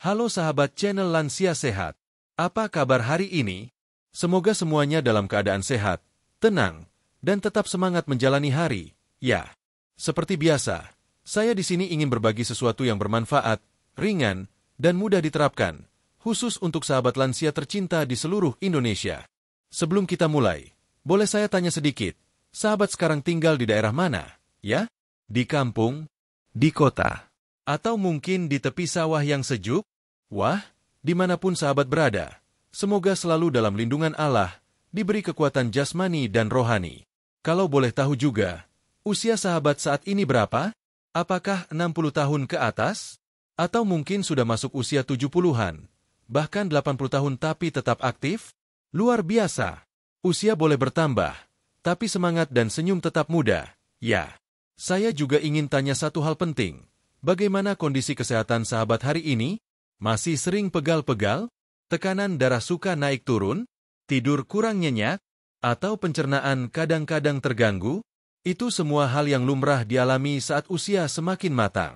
Halo sahabat channel Lansia Sehat. Apa kabar hari ini? Semoga semuanya dalam keadaan sehat, tenang, dan tetap semangat menjalani hari. Ya, seperti biasa, saya di sini ingin berbagi sesuatu yang bermanfaat, ringan, dan mudah diterapkan, khusus untuk sahabat lansia tercinta di seluruh Indonesia. Sebelum kita mulai, boleh saya tanya sedikit, sahabat sekarang tinggal di daerah mana? Ya? Di kampung? Di kota? Atau mungkin di tepi sawah yang sejuk? Wah, dimanapun sahabat berada, semoga selalu dalam lindungan Allah, diberi kekuatan jasmani dan rohani. Kalau boleh tahu juga, usia sahabat saat ini berapa? Apakah 60 tahun ke atas? Atau mungkin sudah masuk usia 70-an, bahkan 80 tahun tapi tetap aktif? Luar biasa. Usia boleh bertambah, tapi semangat dan senyum tetap muda. Ya, saya juga ingin tanya satu hal penting. Bagaimana kondisi kesehatan sahabat hari ini? Masih sering pegal-pegal? Tekanan darah suka naik turun? Tidur kurang nyenyak? Atau pencernaan kadang-kadang terganggu? Itu semua hal yang lumrah dialami saat usia semakin matang.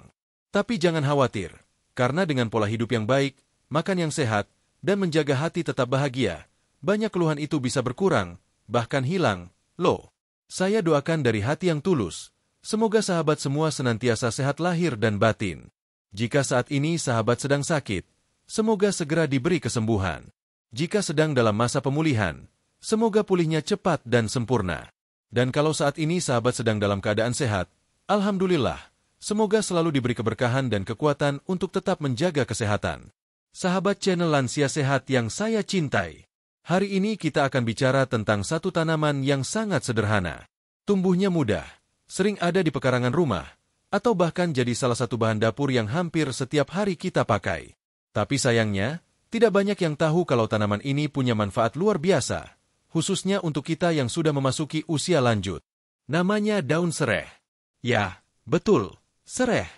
Tapi jangan khawatir, karena dengan pola hidup yang baik, makan yang sehat, dan menjaga hati tetap bahagia, banyak keluhan itu bisa berkurang, bahkan hilang. Loh, saya doakan dari hati yang tulus, semoga sahabat semua senantiasa sehat lahir dan batin. Jika saat ini sahabat sedang sakit, semoga segera diberi kesembuhan. Jika sedang dalam masa pemulihan, semoga pulihnya cepat dan sempurna. Dan kalau saat ini sahabat sedang dalam keadaan sehat, alhamdulillah, semoga selalu diberi keberkahan dan kekuatan untuk tetap menjaga kesehatan. Sahabat channel Lansia Sehat yang saya cintai, hari ini kita akan bicara tentang satu tanaman yang sangat sederhana. Tumbuhnya mudah, sering ada di pekarangan rumah, atau bahkan jadi salah satu bahan dapur yang hampir setiap hari kita pakai. Tapi sayangnya, tidak banyak yang tahu kalau tanaman ini punya manfaat luar biasa, khususnya untuk kita yang sudah memasuki usia lanjut. Namanya daun sereh. Ya, betul, sereh.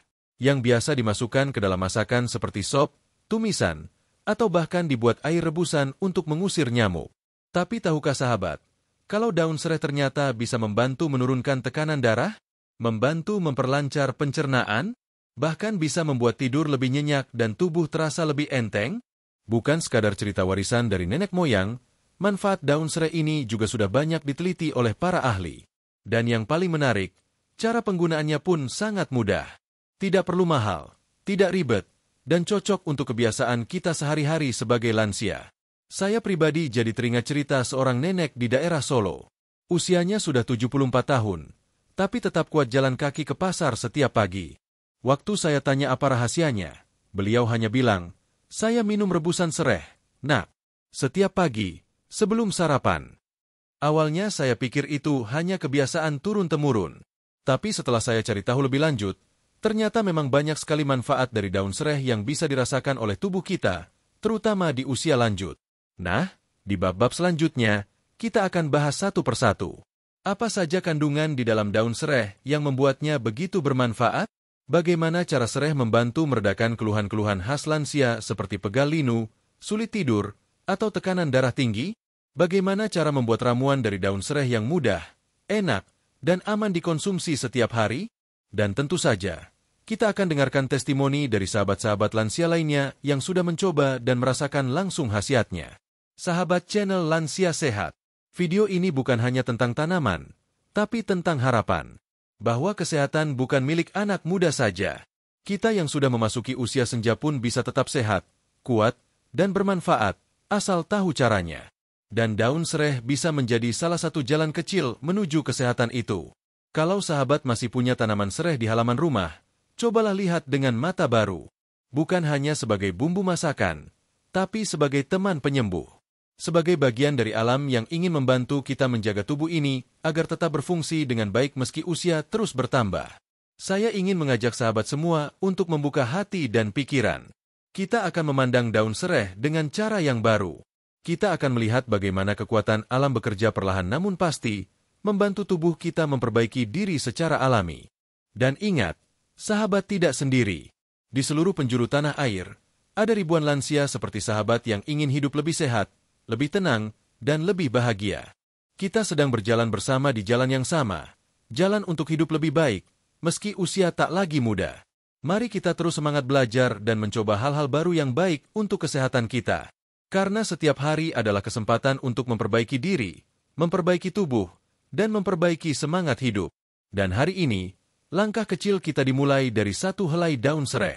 Yang biasa dimasukkan ke dalam masakan seperti sop, tumisan, atau bahkan dibuat air rebusan untuk mengusir nyamuk. Tapi tahukah sahabat, kalau daun sereh ternyata bisa membantu menurunkan tekanan darah? Membantu memperlancar pencernaan, bahkan bisa membuat tidur lebih nyenyak dan tubuh terasa lebih enteng? Bukan sekadar cerita warisan dari nenek moyang, manfaat daun sereh ini juga sudah banyak diteliti oleh para ahli. Dan yang paling menarik, cara penggunaannya pun sangat mudah. Tidak perlu mahal, tidak ribet, dan cocok untuk kebiasaan kita sehari-hari sebagai lansia. Saya pribadi jadi teringat cerita seorang nenek di daerah Solo. Usianya sudah 74 tahun. Tapi tetap kuat jalan kaki ke pasar setiap pagi. Waktu saya tanya apa rahasianya, beliau hanya bilang, saya minum rebusan sereh, nak, setiap pagi, sebelum sarapan. Awalnya saya pikir itu hanya kebiasaan turun-temurun. Tapi setelah saya cari tahu lebih lanjut, ternyata memang banyak sekali manfaat dari daun sereh yang bisa dirasakan oleh tubuh kita, terutama di usia lanjut. Nah, di bab-bab selanjutnya, kita akan bahas satu persatu. Apa saja kandungan di dalam daun sereh yang membuatnya begitu bermanfaat? Bagaimana cara sereh membantu meredakan keluhan-keluhan khas lansia seperti pegal linu, sulit tidur, atau tekanan darah tinggi? Bagaimana cara membuat ramuan dari daun sereh yang mudah, enak, dan aman dikonsumsi setiap hari? Dan tentu saja, kita akan dengarkan testimoni dari sahabat-sahabat lansia lainnya yang sudah mencoba dan merasakan langsung khasiatnya. Sahabat channel Lansia Sehat, video ini bukan hanya tentang tanaman, tapi tentang harapan. Bahwa kesehatan bukan milik anak muda saja. Kita yang sudah memasuki usia senja pun bisa tetap sehat, kuat, dan bermanfaat, asal tahu caranya. Dan daun sereh bisa menjadi salah satu jalan kecil menuju kesehatan itu. Kalau sahabat masih punya tanaman sereh di halaman rumah, cobalah lihat dengan mata baru. Bukan hanya sebagai bumbu masakan, tapi sebagai teman penyembuh. Sebagai bagian dari alam yang ingin membantu kita menjaga tubuh ini agar tetap berfungsi dengan baik meski usia terus bertambah. Saya ingin mengajak sahabat semua untuk membuka hati dan pikiran. Kita akan memandang daun sereh dengan cara yang baru. Kita akan melihat bagaimana kekuatan alam bekerja perlahan namun pasti, membantu tubuh kita memperbaiki diri secara alami. Dan ingat, sahabat tidak sendiri. Di seluruh penjuru tanah air, ada ribuan lansia seperti sahabat yang ingin hidup lebih sehat, lebih tenang, dan lebih bahagia. Kita sedang berjalan bersama di jalan yang sama, jalan untuk hidup lebih baik, meski usia tak lagi muda. Mari kita terus semangat belajar dan mencoba hal-hal baru yang baik untuk kesehatan kita. Karena setiap hari adalah kesempatan untuk memperbaiki diri, memperbaiki tubuh, dan memperbaiki semangat hidup. Dan hari ini, langkah kecil kita dimulai dari satu helai daun sereh.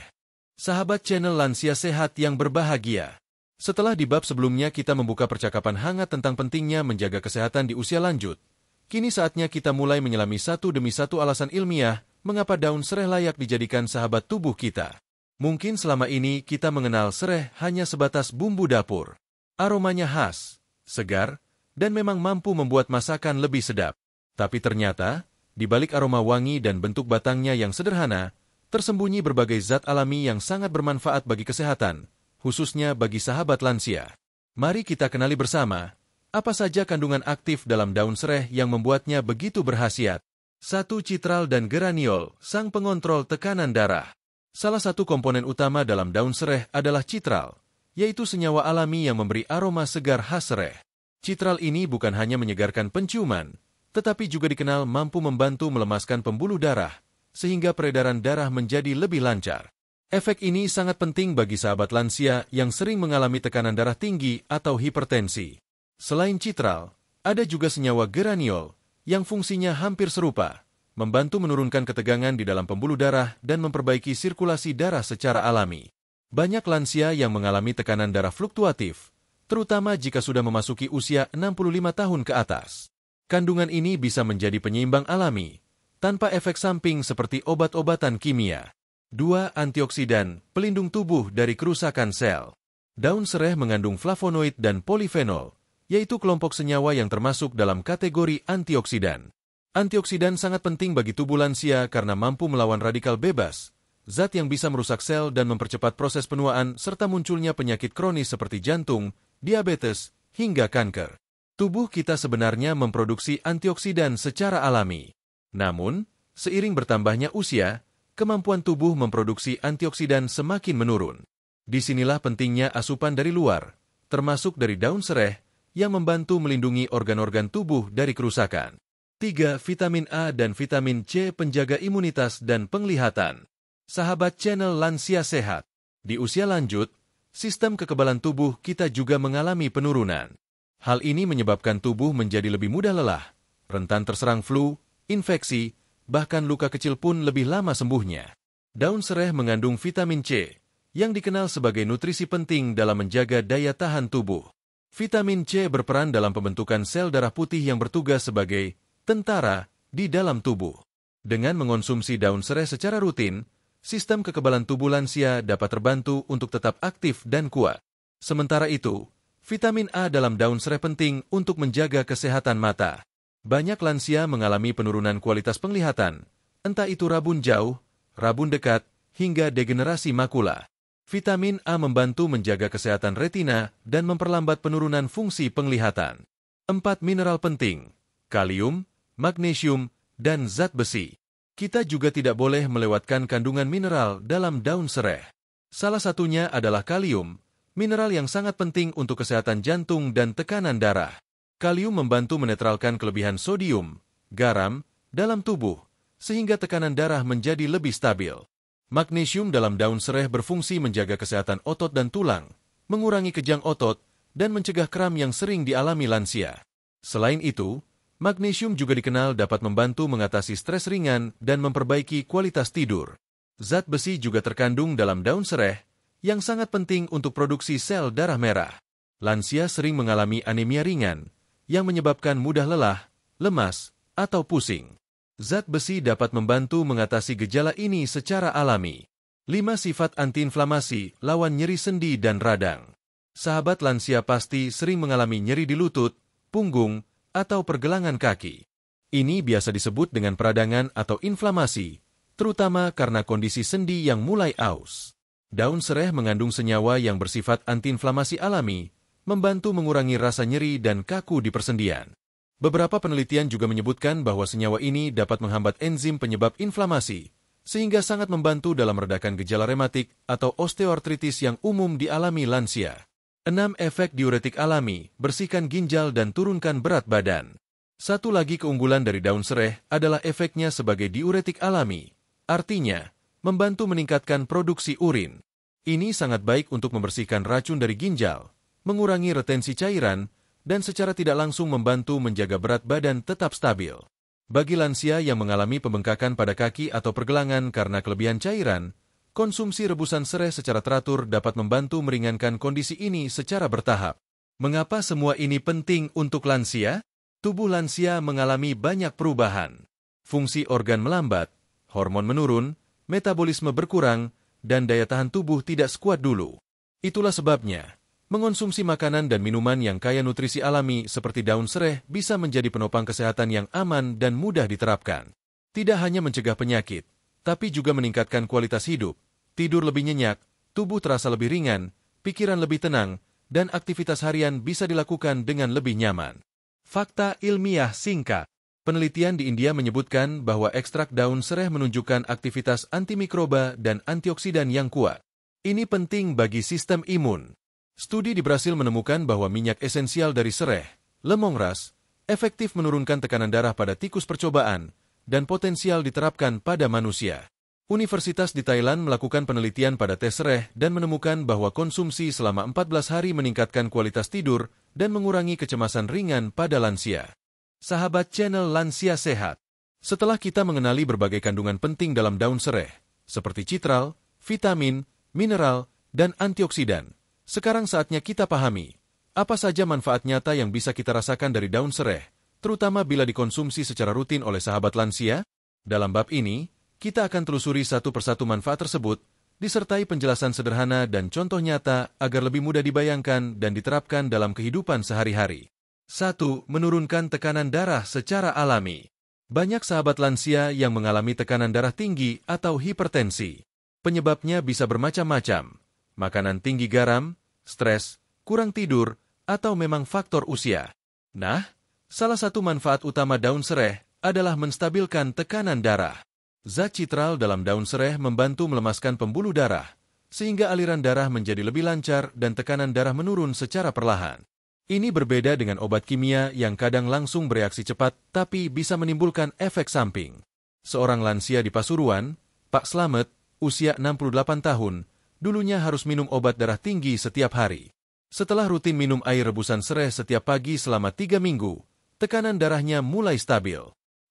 Sahabat channel Lansia Sehat yang berbahagia. Setelah di bab sebelumnya kita membuka percakapan hangat tentang pentingnya menjaga kesehatan di usia lanjut, kini saatnya kita mulai menyelami satu demi satu alasan ilmiah mengapa daun sereh layak dijadikan sahabat tubuh kita. Mungkin selama ini kita mengenal sereh hanya sebatas bumbu dapur. Aromanya khas, segar, dan memang mampu membuat masakan lebih sedap. Tapi ternyata, di balik aroma wangi dan bentuk batangnya yang sederhana, tersembunyi berbagai zat alami yang sangat bermanfaat bagi kesehatan, khususnya bagi sahabat lansia. Mari kita kenali bersama, apa saja kandungan aktif dalam daun sereh yang membuatnya begitu berkhasiat. 1. Citral dan geraniol, sang pengontrol tekanan darah. Salah satu komponen utama dalam daun sereh adalah citral, yaitu senyawa alami yang memberi aroma segar khas sereh. Citral ini bukan hanya menyegarkan penciuman, tetapi juga dikenal mampu membantu melemaskan pembuluh darah, sehingga peredaran darah menjadi lebih lancar. Efek ini sangat penting bagi sahabat lansia yang sering mengalami tekanan darah tinggi atau hipertensi. Selain citral, ada juga senyawa geraniol, yang fungsinya hampir serupa, membantu menurunkan ketegangan di dalam pembuluh darah dan memperbaiki sirkulasi darah secara alami. Banyak lansia yang mengalami tekanan darah fluktuatif, terutama jika sudah memasuki usia 65 tahun ke atas. Kandungan ini bisa menjadi penyeimbang alami, tanpa efek samping seperti obat-obatan kimia. 2. Antioksidan, pelindung tubuh dari kerusakan sel. Daun sereh mengandung flavonoid dan polifenol, yaitu kelompok senyawa yang termasuk dalam kategori antioksidan. Antioksidan sangat penting bagi tubuh lansia karena mampu melawan radikal bebas, zat yang bisa merusak sel dan mempercepat proses penuaan serta munculnya penyakit kronis seperti jantung, diabetes, hingga kanker. Tubuh kita sebenarnya memproduksi antioksidan secara alami. Namun, seiring bertambahnya usia, kemampuan tubuh memproduksi antioksidan semakin menurun. Disinilah pentingnya asupan dari luar, termasuk dari daun sereh, yang membantu melindungi organ-organ tubuh dari kerusakan. 3. Vitamin A dan vitamin C penjaga imunitas dan penglihatan. Sahabat channel Lansia Sehat. Di usia lanjut, sistem kekebalan tubuh kita juga mengalami penurunan. Hal ini menyebabkan tubuh menjadi lebih mudah lelah, rentan terserang flu, infeksi, bahkan luka kecil pun lebih lama sembuhnya. Daun sereh mengandung vitamin C, yang dikenal sebagai nutrisi penting dalam menjaga daya tahan tubuh. Vitamin C berperan dalam pembentukan sel darah putih yang bertugas sebagai tentara di dalam tubuh. Dengan mengonsumsi daun sereh secara rutin, sistem kekebalan tubuh lansia dapat terbantu untuk tetap aktif dan kuat. Sementara itu, vitamin A dalam daun sereh penting untuk menjaga kesehatan mata. Banyak lansia mengalami penurunan kualitas penglihatan, entah itu rabun jauh, rabun dekat, hingga degenerasi makula. Vitamin A membantu menjaga kesehatan retina dan memperlambat penurunan fungsi penglihatan. 4. Mineral penting, kalium, magnesium, dan zat besi. Kita juga tidak boleh melewatkan kandungan mineral dalam daun sereh. Salah satunya adalah kalium, mineral yang sangat penting untuk kesehatan jantung dan tekanan darah. Kalium membantu menetralkan kelebihan sodium, garam, dalam tubuh, sehingga tekanan darah menjadi lebih stabil. Magnesium dalam daun sereh berfungsi menjaga kesehatan otot dan tulang, mengurangi kejang otot, dan mencegah kram yang sering dialami lansia. Selain itu, magnesium juga dikenal dapat membantu mengatasi stres ringan dan memperbaiki kualitas tidur. Zat besi juga terkandung dalam daun sereh, yang sangat penting untuk produksi sel darah merah. Lansia sering mengalami anemia ringan, yang menyebabkan mudah lelah, lemas, atau pusing. Zat besi dapat membantu mengatasi gejala ini secara alami. 5. Sifat antiinflamasi, lawan nyeri sendi dan radang. Sahabat lansia pasti sering mengalami nyeri di lutut, punggung, atau pergelangan kaki. Ini biasa disebut dengan peradangan atau inflamasi, terutama karena kondisi sendi yang mulai aus. Daun sereh mengandung senyawa yang bersifat antiinflamasi alami, membantu mengurangi rasa nyeri dan kaku di persendian. Beberapa penelitian juga menyebutkan bahwa senyawa ini dapat menghambat enzim penyebab inflamasi, sehingga sangat membantu dalam meredakan gejala rematik atau osteoartritis yang umum dialami lansia. 6. Efek diuretik alami, bersihkan ginjal dan turunkan berat badan. Satu lagi keunggulan dari daun sereh adalah efeknya sebagai diuretik alami. Artinya, membantu meningkatkan produksi urin. Ini sangat baik untuk membersihkan racun dari ginjal, mengurangi retensi cairan, dan secara tidak langsung membantu menjaga berat badan tetap stabil. Bagi lansia yang mengalami pembengkakan pada kaki atau pergelangan karena kelebihan cairan, konsumsi rebusan sereh secara teratur dapat membantu meringankan kondisi ini secara bertahap. Mengapa semua ini penting untuk lansia? Tubuh lansia mengalami banyak perubahan. Fungsi organ melambat, hormon menurun, metabolisme berkurang, dan daya tahan tubuh tidak sekuat dulu. Itulah sebabnya, mengonsumsi makanan dan minuman yang kaya nutrisi alami seperti daun sereh bisa menjadi penopang kesehatan yang aman dan mudah diterapkan. Tidak hanya mencegah penyakit, tapi juga meningkatkan kualitas hidup, tidur lebih nyenyak, tubuh terasa lebih ringan, pikiran lebih tenang, dan aktivitas harian bisa dilakukan dengan lebih nyaman. Fakta ilmiah singkat. Penelitian di India menyebutkan bahwa ekstrak daun sereh menunjukkan aktivitas antimikroba dan antioksidan yang kuat. Ini penting bagi sistem imun. Studi di Brasil menemukan bahwa minyak esensial dari sereh, lemongrass, efektif menurunkan tekanan darah pada tikus percobaan dan potensial diterapkan pada manusia. Universitas di Thailand melakukan penelitian pada teh sereh dan menemukan bahwa konsumsi selama 14 hari meningkatkan kualitas tidur dan mengurangi kecemasan ringan pada lansia. Sahabat channel Lansia Sehat, setelah kita mengenali berbagai kandungan penting dalam daun sereh, seperti citral, vitamin, mineral, dan antioksidan, sekarang saatnya kita pahami, apa saja manfaat nyata yang bisa kita rasakan dari daun sereh, terutama bila dikonsumsi secara rutin oleh sahabat lansia? Dalam bab ini, kita akan telusuri satu persatu manfaat tersebut, disertai penjelasan sederhana dan contoh nyata agar lebih mudah dibayangkan dan diterapkan dalam kehidupan sehari-hari. 1. Menurunkan tekanan darah secara alami. Banyak sahabat lansia yang mengalami tekanan darah tinggi atau hipertensi. Penyebabnya bisa bermacam-macam. Makanan tinggi garam, stres, kurang tidur, atau memang faktor usia. Nah, salah satu manfaat utama daun sereh adalah menstabilkan tekanan darah. Zat citral dalam daun sereh membantu melemaskan pembuluh darah, sehingga aliran darah menjadi lebih lancar dan tekanan darah menurun secara perlahan. Ini berbeda dengan obat kimia yang kadang langsung bereaksi cepat tapi bisa menimbulkan efek samping. Seorang lansia di Pasuruan, Pak Slamet, usia 68 tahun, dulunya harus minum obat darah tinggi setiap hari. Setelah rutin minum air rebusan sereh setiap pagi selama 3 minggu, tekanan darahnya mulai stabil.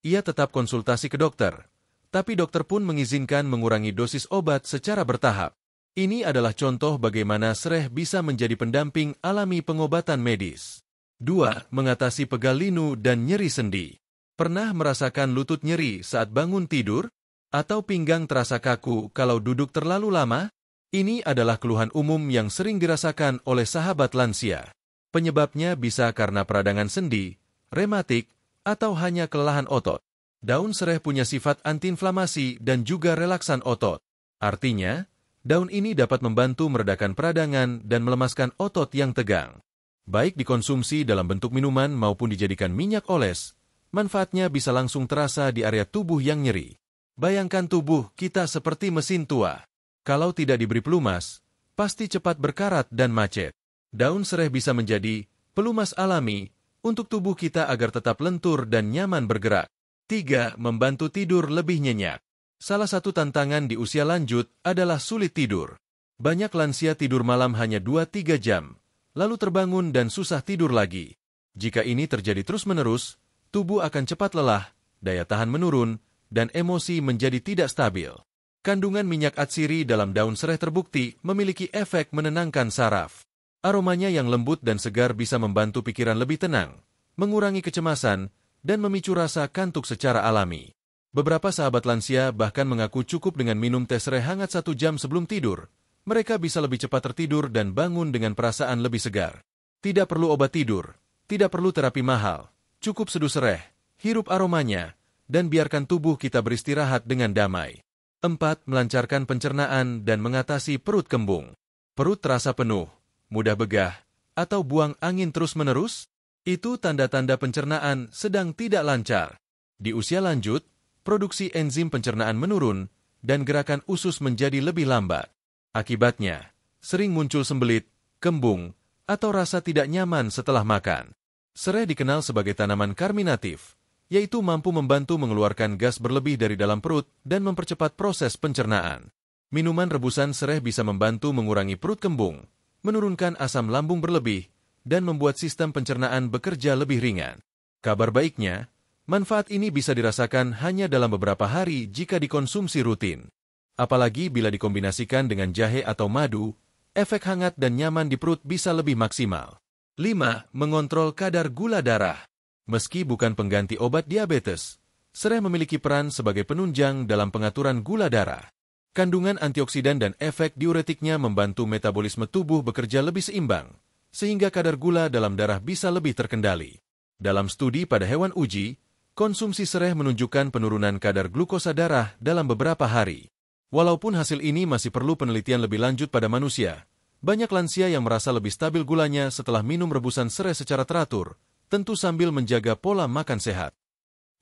Ia tetap konsultasi ke dokter, tapi dokter pun mengizinkan mengurangi dosis obat secara bertahap. Ini adalah contoh bagaimana sereh bisa menjadi pendamping alami pengobatan medis. 2. Mengatasi pegal linu dan nyeri sendi. Pernah merasakan lutut nyeri saat bangun tidur? Atau pinggang terasa kaku kalau duduk terlalu lama? Ini adalah keluhan umum yang sering dirasakan oleh sahabat lansia. Penyebabnya bisa karena peradangan sendi, rematik, atau hanya kelelahan otot. Daun sereh punya sifat antiinflamasi dan juga relaksan otot. Artinya, daun ini dapat membantu meredakan peradangan dan melemaskan otot yang tegang. Baik dikonsumsi dalam bentuk minuman maupun dijadikan minyak oles, manfaatnya bisa langsung terasa di area tubuh yang nyeri. Bayangkan tubuh kita seperti mesin tua. Kalau tidak diberi pelumas, pasti cepat berkarat dan macet. Daun sereh bisa menjadi pelumas alami untuk tubuh kita agar tetap lentur dan nyaman bergerak. 3. Membantu tidur lebih nyenyak. Salah satu tantangan di usia lanjut adalah sulit tidur. Banyak lansia tidur malam hanya 2-3 jam, lalu terbangun dan susah tidur lagi. Jika ini terjadi terus-menerus, tubuh akan cepat lelah, daya tahan menurun, dan emosi menjadi tidak stabil. Kandungan minyak atsiri dalam daun sereh terbukti memiliki efek menenangkan saraf. Aromanya yang lembut dan segar bisa membantu pikiran lebih tenang, mengurangi kecemasan, dan memicu rasa kantuk secara alami. Beberapa sahabat lansia bahkan mengaku cukup dengan minum teh sereh hangat 1 jam sebelum tidur. Mereka bisa lebih cepat tertidur dan bangun dengan perasaan lebih segar. Tidak perlu obat tidur, tidak perlu terapi mahal. Cukup seduh sereh, hirup aromanya, dan biarkan tubuh kita beristirahat dengan damai. 4. Melancarkan pencernaan dan mengatasi perut kembung. Perut terasa penuh, mudah begah, atau buang angin terus-menerus? Itu tanda-tanda pencernaan sedang tidak lancar. Di usia lanjut, produksi enzim pencernaan menurun, dan gerakan usus menjadi lebih lambat. Akibatnya, sering muncul sembelit, kembung, atau rasa tidak nyaman setelah makan. Sereh dikenal sebagai tanaman karminatif, yaitu mampu membantu mengeluarkan gas berlebih dari dalam perut dan mempercepat proses pencernaan. Minuman rebusan sereh bisa membantu mengurangi perut kembung, menurunkan asam lambung berlebih, dan membuat sistem pencernaan bekerja lebih ringan. Kabar baiknya, manfaat ini bisa dirasakan hanya dalam beberapa hari jika dikonsumsi rutin. Apalagi bila dikombinasikan dengan jahe atau madu, efek hangat dan nyaman di perut bisa lebih maksimal. 5. Mengontrol kadar gula darah. Meski bukan pengganti obat diabetes, sereh memiliki peran sebagai penunjang dalam pengaturan gula darah. Kandungan antioksidan dan efek diuretiknya membantu metabolisme tubuh bekerja lebih seimbang, sehingga kadar gula dalam darah bisa lebih terkendali. Dalam studi pada hewan uji, konsumsi sereh menunjukkan penurunan kadar glukosa darah dalam beberapa hari. Walaupun hasil ini masih perlu penelitian lebih lanjut pada manusia, banyak lansia yang merasa lebih stabil gulanya setelah minum rebusan sereh secara teratur, tentu sambil menjaga pola makan sehat.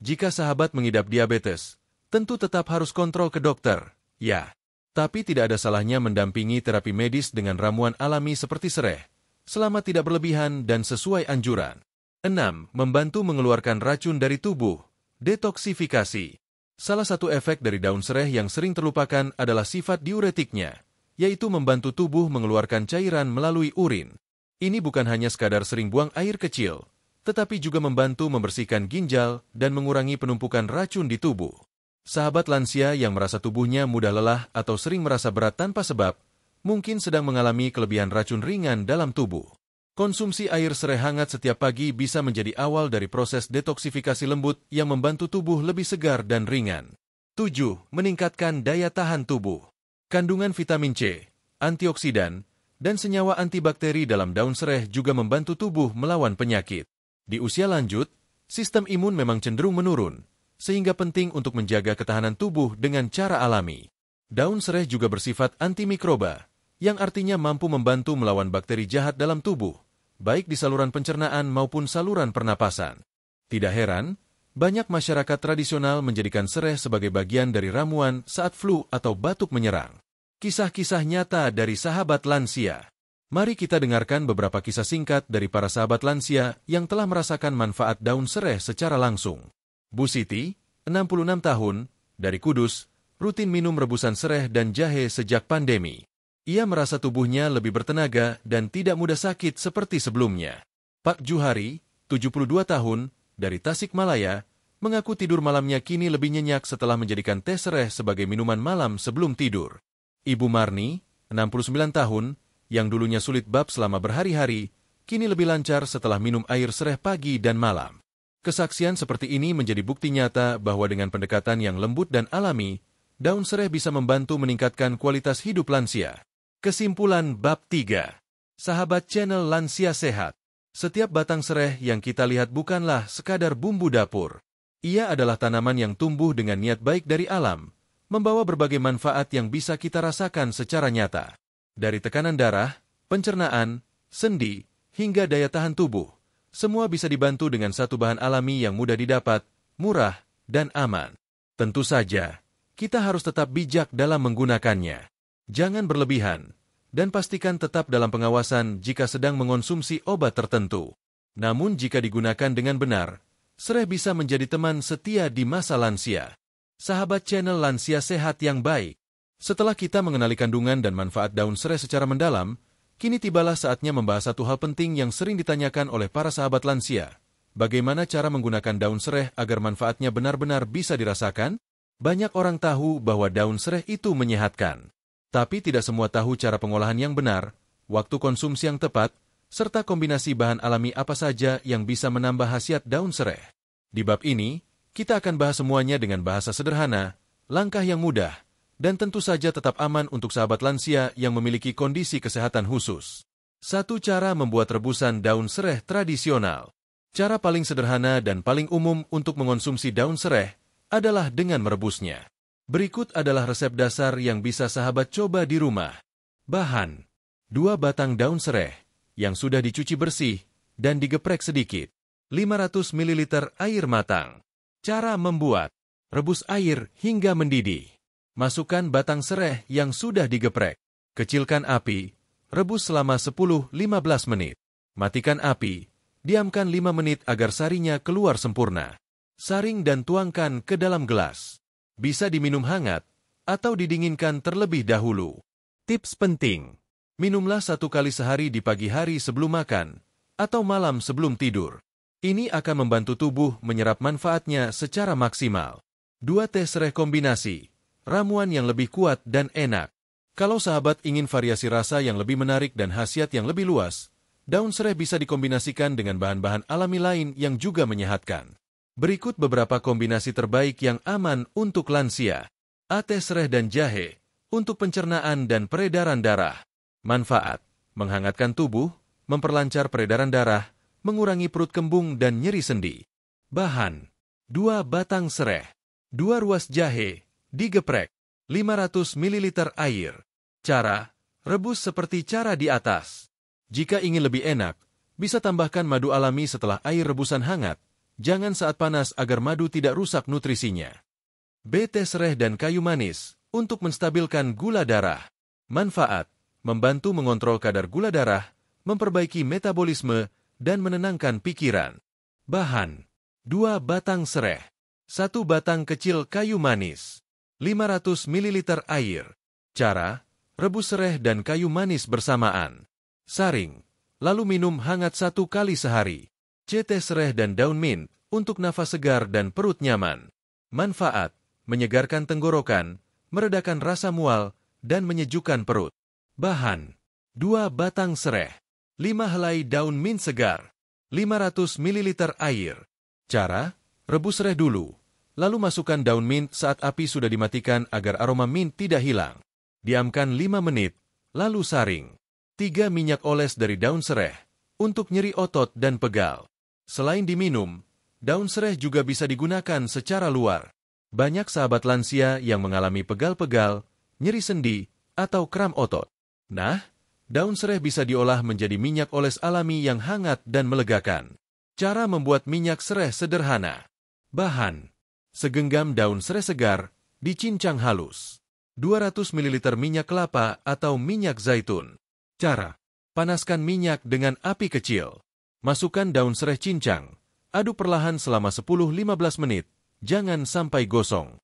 Jika sahabat mengidap diabetes, tentu tetap harus kontrol ke dokter, ya. Tapi tidak ada salahnya mendampingi terapi medis dengan ramuan alami seperti sereh, selama tidak berlebihan dan sesuai anjuran. 6. Membantu mengeluarkan racun dari tubuh. Detoksifikasi. Salah satu efek dari daun sereh yang sering terlupakan adalah sifat diuretiknya, yaitu membantu tubuh mengeluarkan cairan melalui urin. Ini bukan hanya sekadar sering buang air kecil, tetapi juga membantu membersihkan ginjal dan mengurangi penumpukan racun di tubuh. Sahabat lansia yang merasa tubuhnya mudah lelah atau sering merasa berat tanpa sebab, mungkin sedang mengalami kelebihan racun ringan dalam tubuh. Konsumsi air sereh hangat setiap pagi bisa menjadi awal dari proses detoksifikasi lembut yang membantu tubuh lebih segar dan ringan. 7. Meningkatkan daya tahan tubuh. Kandungan vitamin C, antioksidan, dan senyawa antibakteri dalam daun sereh juga membantu tubuh melawan penyakit. Di usia lanjut, sistem imun memang cenderung menurun, sehingga penting untuk menjaga ketahanan tubuh dengan cara alami. Daun sereh juga bersifat antimikroba, yang artinya mampu membantu melawan bakteri jahat dalam tubuh, baik di saluran pencernaan maupun saluran pernapasan. Tidak heran, banyak masyarakat tradisional menjadikan sereh sebagai bagian dari ramuan saat flu atau batuk menyerang. Kisah-kisah nyata dari sahabat lansia. Mari kita dengarkan beberapa kisah singkat dari para sahabat lansia yang telah merasakan manfaat daun sereh secara langsung. Bu Siti, 66 tahun, dari Kudus, rutin minum rebusan sereh dan jahe sejak pandemi. Ia merasa tubuhnya lebih bertenaga dan tidak mudah sakit seperti sebelumnya. Pak Juhari, 72 tahun, dari Tasikmalaya, mengaku tidur malamnya kini lebih nyenyak setelah menjadikan teh sereh sebagai minuman malam sebelum tidur. Ibu Marni, 69 tahun, yang dulunya sulit bab selama berhari-hari, kini lebih lancar setelah minum air sereh pagi dan malam. Kesaksian seperti ini menjadi bukti nyata bahwa dengan pendekatan yang lembut dan alami, daun sereh bisa membantu meningkatkan kualitas hidup lansia. Kesimpulan bab 3. Sahabat channel Lansia Sehat. Setiap batang sereh yang kita lihat bukanlah sekadar bumbu dapur. Ia adalah tanaman yang tumbuh dengan niat baik dari alam, membawa berbagai manfaat yang bisa kita rasakan secara nyata. Dari tekanan darah, pencernaan, sendi, hingga daya tahan tubuh, semua bisa dibantu dengan satu bahan alami yang mudah didapat, murah, dan aman. Tentu saja, kita harus tetap bijak dalam menggunakannya. Jangan berlebihan, dan pastikan tetap dalam pengawasan jika sedang mengonsumsi obat tertentu. Namun jika digunakan dengan benar, sereh bisa menjadi teman setia di masa lansia. Sahabat channel Lansia Sehat yang baik. Setelah kita mengenali kandungan dan manfaat daun sereh secara mendalam, kini tibalah saatnya membahas satu hal penting yang sering ditanyakan oleh para sahabat lansia. Bagaimana cara menggunakan daun sereh agar manfaatnya benar-benar bisa dirasakan? Banyak orang tahu bahwa daun sereh itu menyehatkan. Tapi tidak semua tahu cara pengolahan yang benar, waktu konsumsi yang tepat, serta kombinasi bahan alami apa saja yang bisa menambah khasiat daun sereh. Di bab ini, kita akan bahas semuanya dengan bahasa sederhana, langkah yang mudah, dan tentu saja tetap aman untuk sahabat lansia yang memiliki kondisi kesehatan khusus. 1. Cara membuat rebusan daun sereh tradisional. Cara paling sederhana dan paling umum untuk mengonsumsi daun sereh adalah dengan merebusnya. Berikut adalah resep dasar yang bisa sahabat coba di rumah. Bahan: 2 batang daun sereh yang sudah dicuci bersih dan digeprek sedikit. 500 ml air matang. Cara membuat: rebus air hingga mendidih. Masukkan batang sereh yang sudah digeprek. Kecilkan api, rebus selama 10-15 menit. Matikan api, diamkan 5 menit agar sarinya keluar sempurna. Saring dan tuangkan ke dalam gelas. Bisa diminum hangat atau didinginkan terlebih dahulu. Tips penting. Minumlah 1 kali sehari di pagi hari sebelum makan atau malam sebelum tidur. Ini akan membantu tubuh menyerap manfaatnya secara maksimal. 2 teh sereh kombinasi. Ramuan yang lebih kuat dan enak. Kalau sahabat ingin variasi rasa yang lebih menarik dan khasiat yang lebih luas, daun sereh bisa dikombinasikan dengan bahan-bahan alami lain yang juga menyehatkan. Berikut beberapa kombinasi terbaik yang aman untuk lansia. Teh sereh dan jahe, untuk pencernaan dan peredaran darah. Manfaat: menghangatkan tubuh, memperlancar peredaran darah, mengurangi perut kembung dan nyeri sendi. Bahan: 2 batang sereh, 2 ruas jahe, digeprek, 500 ml air. Cara: rebus seperti cara di atas. Jika ingin lebih enak, bisa tambahkan madu alami setelah air rebusan hangat. Jangan saat panas agar madu tidak rusak nutrisinya. Teh sereh dan kayu manis, untuk menstabilkan gula darah. Manfaat: membantu mengontrol kadar gula darah, memperbaiki metabolisme, dan menenangkan pikiran. Bahan: 2 batang sereh, 1 batang kecil kayu manis, 500 ml air. Cara: rebus sereh dan kayu manis bersamaan. Saring, lalu minum hangat 1 kali sehari. Teh sereh dan daun mint, untuk nafas segar dan perut nyaman. Manfaat: menyegarkan tenggorokan, meredakan rasa mual, dan menyejukkan perut. Bahan: 2 batang sereh, 5 helai daun mint segar, 500 ml air. Cara: rebus sereh dulu, lalu masukkan daun mint saat api sudah dimatikan agar aroma mint tidak hilang. Diamkan 5 menit, lalu saring. 3 minyak oles dari daun sereh, untuk nyeri otot dan pegal. Selain diminum, daun sereh juga bisa digunakan secara luar. Banyak sahabat lansia yang mengalami pegal-pegal, nyeri sendi, atau kram otot. Nah, daun sereh bisa diolah menjadi minyak oles alami yang hangat dan melegakan. Cara membuat minyak sereh sederhana. Bahan: segenggam daun sereh segar, dicincang halus. 200 ml minyak kelapa atau minyak zaitun. Cara: panaskan minyak dengan api kecil. Masukkan daun sereh cincang. Aduk perlahan selama 10-15 menit. Jangan sampai gosong.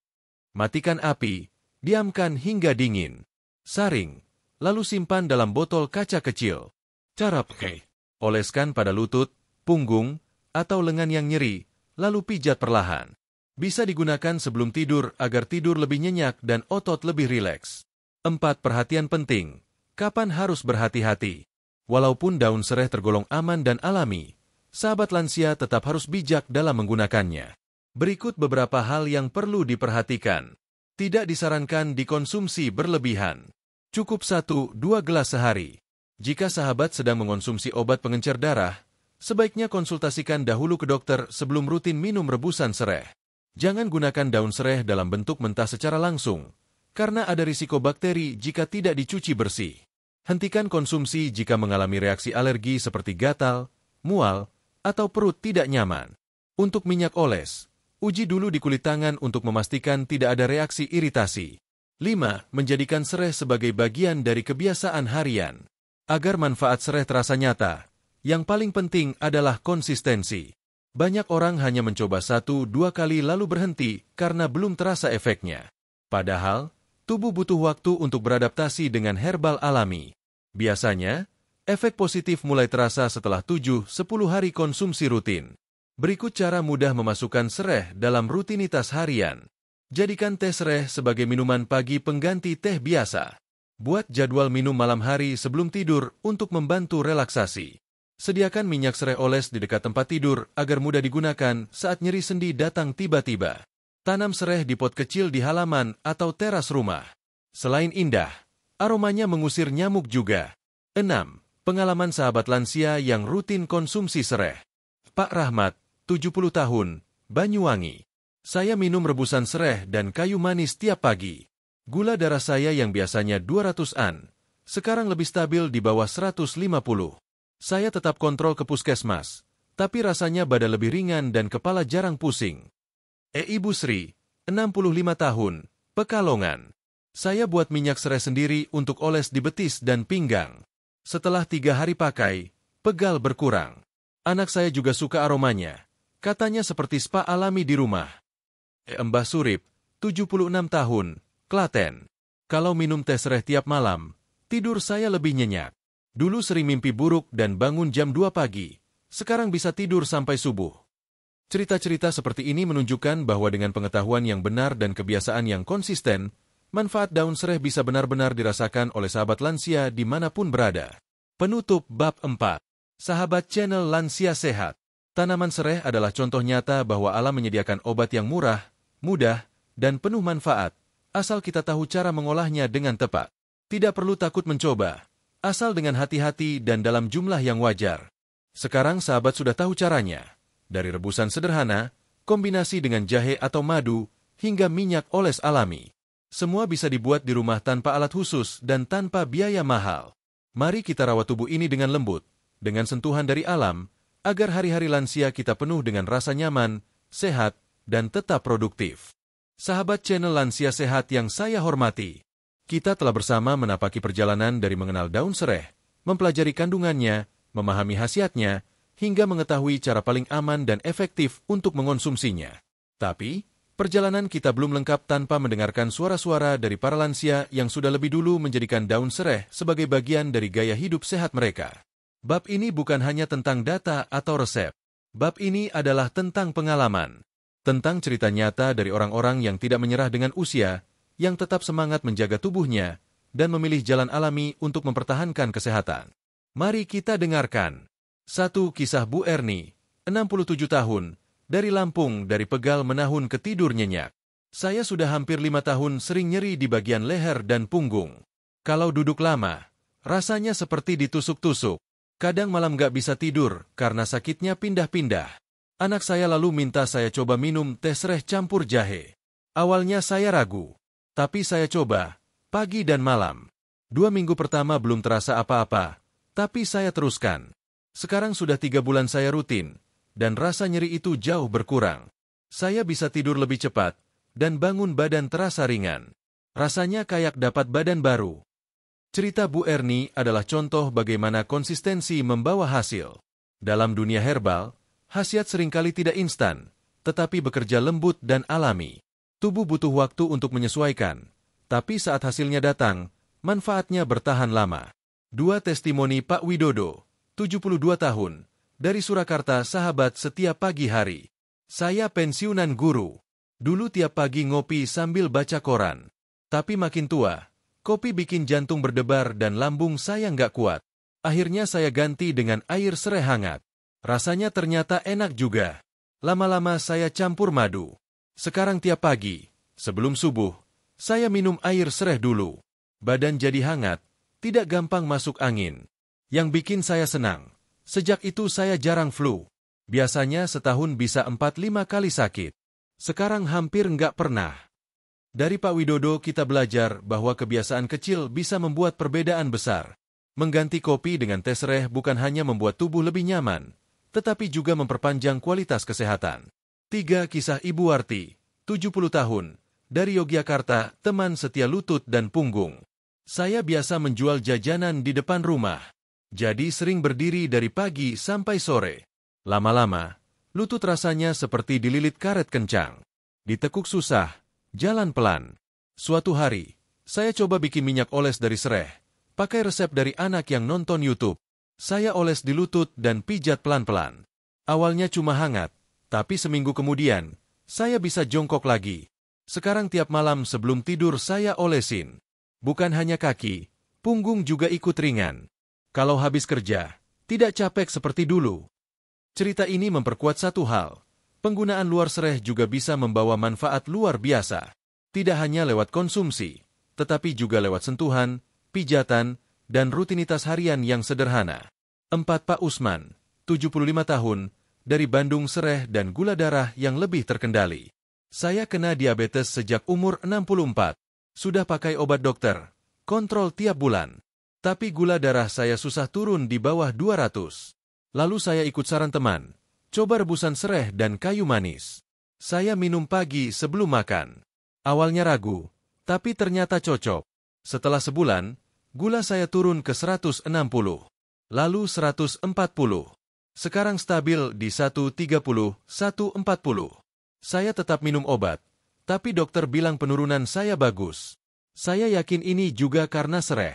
Matikan api. Diamkan hingga dingin. Saring. Lalu simpan dalam botol kaca kecil. Cara pakai: oleskan pada lutut, punggung, atau lengan yang nyeri, lalu pijat perlahan. Bisa digunakan sebelum tidur agar tidur lebih nyenyak dan otot lebih rileks. 4 perhatian penting. Kapan harus berhati-hati? Walaupun daun sereh tergolong aman dan alami, sahabat lansia tetap harus bijak dalam menggunakannya. Berikut beberapa hal yang perlu diperhatikan. Tidak disarankan dikonsumsi berlebihan. Cukup 1-2 gelas sehari. Jika sahabat sedang mengonsumsi obat pengencer darah, sebaiknya konsultasikan dahulu ke dokter sebelum rutin minum rebusan sereh. Jangan gunakan daun sereh dalam bentuk mentah secara langsung, karena ada risiko bakteri jika tidak dicuci bersih. Hentikan konsumsi jika mengalami reaksi alergi seperti gatal, mual, atau perut tidak nyaman. Untuk minyak oles, uji dulu di kulit tangan untuk memastikan tidak ada reaksi iritasi. 5. Menjadikan sereh sebagai bagian dari kebiasaan harian. Agar manfaat sereh terasa nyata, yang paling penting adalah konsistensi. Banyak orang hanya mencoba 1-2 kali lalu berhenti karena belum terasa efeknya. Padahal, tubuh butuh waktu untuk beradaptasi dengan herbal alami. Biasanya, efek positif mulai terasa setelah 7-10 hari konsumsi rutin. Berikut cara mudah memasukkan sereh dalam rutinitas harian. Jadikan teh sereh sebagai minuman pagi pengganti teh biasa. Buat jadwal minum malam hari sebelum tidur untuk membantu relaksasi. Sediakan minyak sereh oles di dekat tempat tidur agar mudah digunakan saat nyeri sendi datang tiba-tiba. Tanam sereh di pot kecil di halaman atau teras rumah. Selain indah, aromanya mengusir nyamuk juga. 6. Pengalaman sahabat lansia yang rutin konsumsi sereh. Pak Rahmat, 70 tahun, Banyuwangi. Saya minum rebusan sereh dan kayu manis tiap pagi. Gula darah saya yang biasanya 200-an, sekarang lebih stabil di bawah 150. Saya tetap kontrol ke puskesmas, tapi rasanya badan lebih ringan dan kepala jarang pusing. Ibu Sri, 65 tahun, Pekalongan. Saya buat minyak sereh sendiri untuk oles di betis dan pinggang. Setelah 3 hari pakai, pegal berkurang. Anak saya juga suka aromanya. Katanya seperti spa alami di rumah. Mbah Surip, 76 tahun, Klaten. Kalau minum teh sereh tiap malam, tidur saya lebih nyenyak. Dulu sering mimpi buruk dan bangun jam 2 pagi. Sekarang bisa tidur sampai subuh. Cerita-cerita seperti ini menunjukkan bahwa dengan pengetahuan yang benar dan kebiasaan yang konsisten, manfaat daun sereh bisa benar-benar dirasakan oleh sahabat lansia dimanapun berada. Penutup Bab 4. Sahabat channel Lansia Sehat. Tanaman sereh adalah contoh nyata bahwa alam menyediakan obat yang murah, mudah, dan penuh manfaat, asal kita tahu cara mengolahnya dengan tepat. Tidak perlu takut mencoba, asal dengan hati-hati dan dalam jumlah yang wajar. Sekarang sahabat sudah tahu caranya. Dari rebusan sederhana, kombinasi dengan jahe atau madu, hingga minyak oles alami. Semua bisa dibuat di rumah tanpa alat khusus dan tanpa biaya mahal. Mari kita rawat tubuh ini dengan lembut, dengan sentuhan dari alam, agar hari-hari lansia kita penuh dengan rasa nyaman, sehat, dan tetap produktif. Sahabat channel Lansia Sehat yang saya hormati, kita telah bersama menapaki perjalanan dari mengenal daun sereh, mempelajari kandungannya, memahami khasiatnya, hingga mengetahui cara paling aman dan efektif untuk mengonsumsinya. Tapi, perjalanan kita belum lengkap tanpa mendengarkan suara-suara dari para lansia yang sudah lebih dulu menjadikan daun sereh sebagai bagian dari gaya hidup sehat mereka. Bab ini bukan hanya tentang data atau resep. Bab ini adalah tentang pengalaman. Tentang cerita nyata dari orang-orang yang tidak menyerah dengan usia, yang tetap semangat menjaga tubuhnya, dan memilih jalan alami untuk mempertahankan kesehatan. Mari kita dengarkan. 1. Kisah Bu Erni, 67 tahun, dari Lampung dari pegal menahun ke tidur nyenyak. Saya sudah hampir 5 tahun sering nyeri di bagian leher dan punggung. Kalau duduk lama, rasanya seperti ditusuk-tusuk. Kadang malam gak bisa tidur karena sakitnya pindah-pindah. Anak saya lalu minta saya coba minum teh sereh campur jahe. Awalnya saya ragu, tapi saya coba, pagi dan malam. 2 minggu pertama belum terasa apa-apa, tapi saya teruskan. Sekarang sudah 3 bulan saya rutin, dan rasa nyeri itu jauh berkurang. Saya bisa tidur lebih cepat, dan bangun badan terasa ringan. Rasanya kayak dapat badan baru. Cerita Bu Erni adalah contoh bagaimana konsistensi membawa hasil. Dalam dunia herbal, khasiat seringkali tidak instan, tetapi bekerja lembut dan alami. Tubuh butuh waktu untuk menyesuaikan, tapi saat hasilnya datang, manfaatnya bertahan lama. 2 testimoni Pak Widodo, 72 tahun, dari Surakarta sahabat setiap pagi hari. Saya pensiunan guru. Dulu tiap pagi ngopi sambil baca koran. Tapi makin tua, kopi bikin jantung berdebar dan lambung saya nggak kuat. Akhirnya saya ganti dengan air sereh hangat. Rasanya ternyata enak juga. Lama-lama saya campur madu. Sekarang tiap pagi, sebelum subuh, saya minum air sereh dulu. Badan jadi hangat, tidak gampang masuk angin. Yang bikin saya senang, sejak itu saya jarang flu. Biasanya setahun bisa 4-5 kali sakit. Sekarang hampir nggak pernah. Dari Pak Widodo kita belajar bahwa kebiasaan kecil bisa membuat perbedaan besar. Mengganti kopi dengan teh sereh bukan hanya membuat tubuh lebih nyaman, tetapi juga memperpanjang kualitas kesehatan. 3. Kisah Ibu Warti, 70 tahun, dari Yogyakarta, teman setia lutut dan punggung. Saya biasa menjual jajanan di depan rumah, jadi sering berdiri dari pagi sampai sore. Lama-lama, lutut rasanya seperti dililit karet kencang. Ditekuk susah, jalan pelan. Suatu hari, saya coba bikin minyak oles dari sereh, pakai resep dari anak yang nonton YouTube. Saya oles di lutut dan pijat pelan-pelan. Awalnya cuma hangat, tapi seminggu kemudian, saya bisa jongkok lagi. Sekarang tiap malam sebelum tidur saya olesin. Bukan hanya kaki, punggung juga ikut ringan. Kalau habis kerja, tidak capek seperti dulu. Cerita ini memperkuat satu hal. Penggunaan luar sereh juga bisa membawa manfaat luar biasa. Tidak hanya lewat konsumsi, tetapi juga lewat sentuhan, pijatan, dan rutinitas harian yang sederhana. 4. Pak Usman, 75 tahun, dari Bandung sereh dan gula darah yang lebih terkendali. Saya kena diabetes sejak umur 64. Sudah pakai obat dokter, kontrol tiap bulan. Tapi gula darah saya susah turun di bawah 200. Lalu saya ikut saran teman, coba rebusan sereh dan kayu manis. Saya minum pagi sebelum makan. Awalnya ragu, tapi ternyata cocok. Setelah sebulan, gula saya turun ke 160, lalu 140. Sekarang stabil di 130-140. Saya tetap minum obat, tapi dokter bilang penurunan saya bagus. Saya yakin ini juga karena sereh.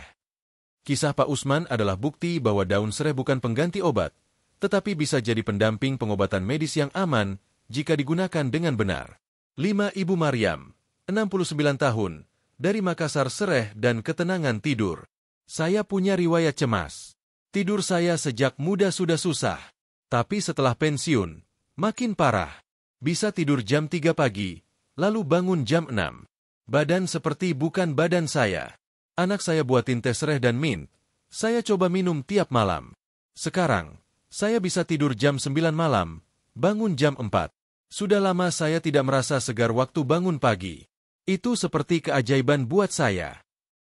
Kisah Pak Usman adalah bukti bahwa daun sereh bukan pengganti obat, tetapi bisa jadi pendamping pengobatan medis yang aman jika digunakan dengan benar. 5. Ibu Maryam, 69 tahun, dari Makassar. Sereh dan ketenangan tidur. Saya punya riwayat cemas. Tidur saya sejak muda sudah susah. Tapi setelah pensiun, makin parah. Bisa tidur jam 3 pagi, lalu bangun jam 6. Badan seperti bukan badan saya. Anak saya buatin teh sereh dan mint. Saya coba minum tiap malam. Sekarang, saya bisa tidur jam 9 malam, bangun jam 4. Sudah lama saya tidak merasa segar waktu bangun pagi. Itu seperti keajaiban buat saya.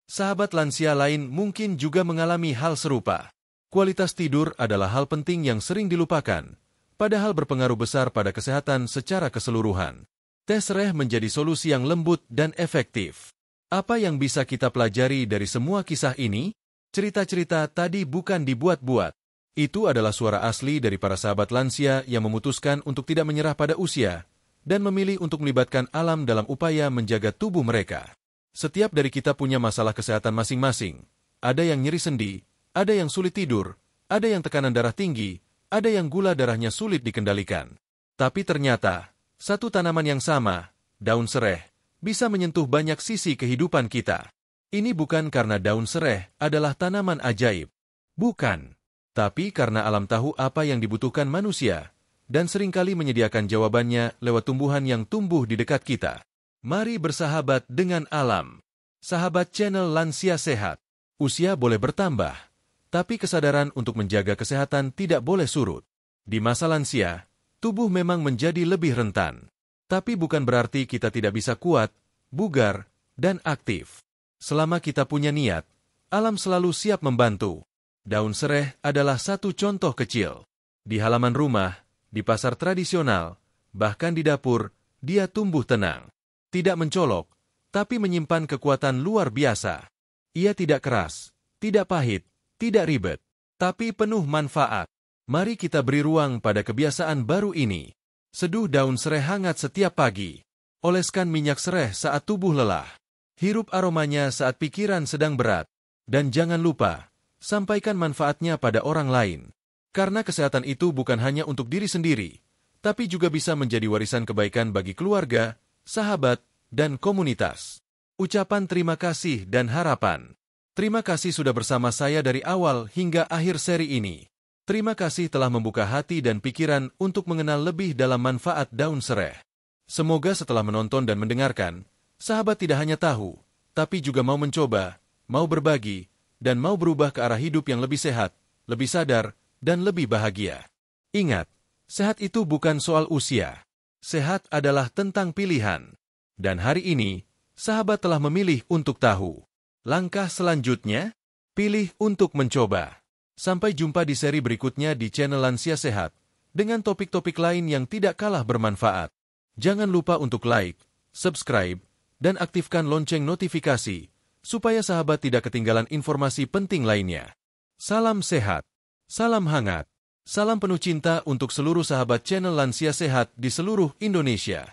Sahabat lansia lain mungkin juga mengalami hal serupa. Kualitas tidur adalah hal penting yang sering dilupakan, padahal berpengaruh besar pada kesehatan secara keseluruhan. Teh sereh menjadi solusi yang lembut dan efektif. Apa yang bisa kita pelajari dari semua kisah ini? Cerita-cerita tadi bukan dibuat-buat. Itu adalah suara asli dari para sahabat lansia yang memutuskan untuk tidak menyerah pada usia dan memilih untuk melibatkan alam dalam upaya menjaga tubuh mereka. Setiap dari kita punya masalah kesehatan masing-masing. Ada yang nyeri sendi, ada yang sulit tidur, ada yang tekanan darah tinggi, ada yang gula darahnya sulit dikendalikan. Tapi ternyata, satu tanaman yang sama, daun sereh, bisa menyentuh banyak sisi kehidupan kita. Ini bukan karena daun sereh adalah tanaman ajaib. Bukan. Tapi karena alam tahu apa yang dibutuhkan manusia, dan seringkali menyediakan jawabannya lewat tumbuhan yang tumbuh di dekat kita. Mari bersahabat dengan alam. Sahabat channel Lansia Sehat. Usia boleh bertambah, tapi kesadaran untuk menjaga kesehatan tidak boleh surut. Di masa lansia, tubuh memang menjadi lebih rentan. Tapi bukan berarti kita tidak bisa kuat, bugar, dan aktif. Selama kita punya niat, alam selalu siap membantu. Daun sereh adalah satu contoh kecil. Di halaman rumah, di pasar tradisional, bahkan di dapur, dia tumbuh tenang. Tidak mencolok, tapi menyimpan kekuatan luar biasa. Ia tidak keras, tidak pahit, tidak ribet, tapi penuh manfaat. Mari kita beri ruang pada kebiasaan baru ini. Seduh daun sereh hangat setiap pagi. Oleskan minyak sereh saat tubuh lelah. Hirup aromanya saat pikiran sedang berat. Dan jangan lupa, sampaikan manfaatnya pada orang lain. Karena kesehatan itu bukan hanya untuk diri sendiri, tapi juga bisa menjadi warisan kebaikan bagi keluarga, sahabat, dan komunitas. Ucapan terima kasih dan harapan. Terima kasih sudah bersama saya dari awal hingga akhir seri ini. Terima kasih telah membuka hati dan pikiran untuk mengenal lebih dalam manfaat daun sereh. Semoga setelah menonton dan mendengarkan, sahabat tidak hanya tahu, tapi juga mau mencoba, mau berbagi, dan mau berubah ke arah hidup yang lebih sehat, lebih sadar, dan lebih bahagia. Ingat, sehat itu bukan soal usia. Sehat adalah tentang pilihan. Dan hari ini, sahabat telah memilih untuk tahu. Langkah selanjutnya, pilih untuk mencoba. Sampai jumpa di seri berikutnya di channel Lansia Sehat, dengan topik-topik lain yang tidak kalah bermanfaat. Jangan lupa untuk like, subscribe, dan aktifkan lonceng notifikasi, supaya sahabat tidak ketinggalan informasi penting lainnya. Salam sehat, salam hangat, salam penuh cinta untuk seluruh sahabat channel Lansia Sehat di seluruh Indonesia.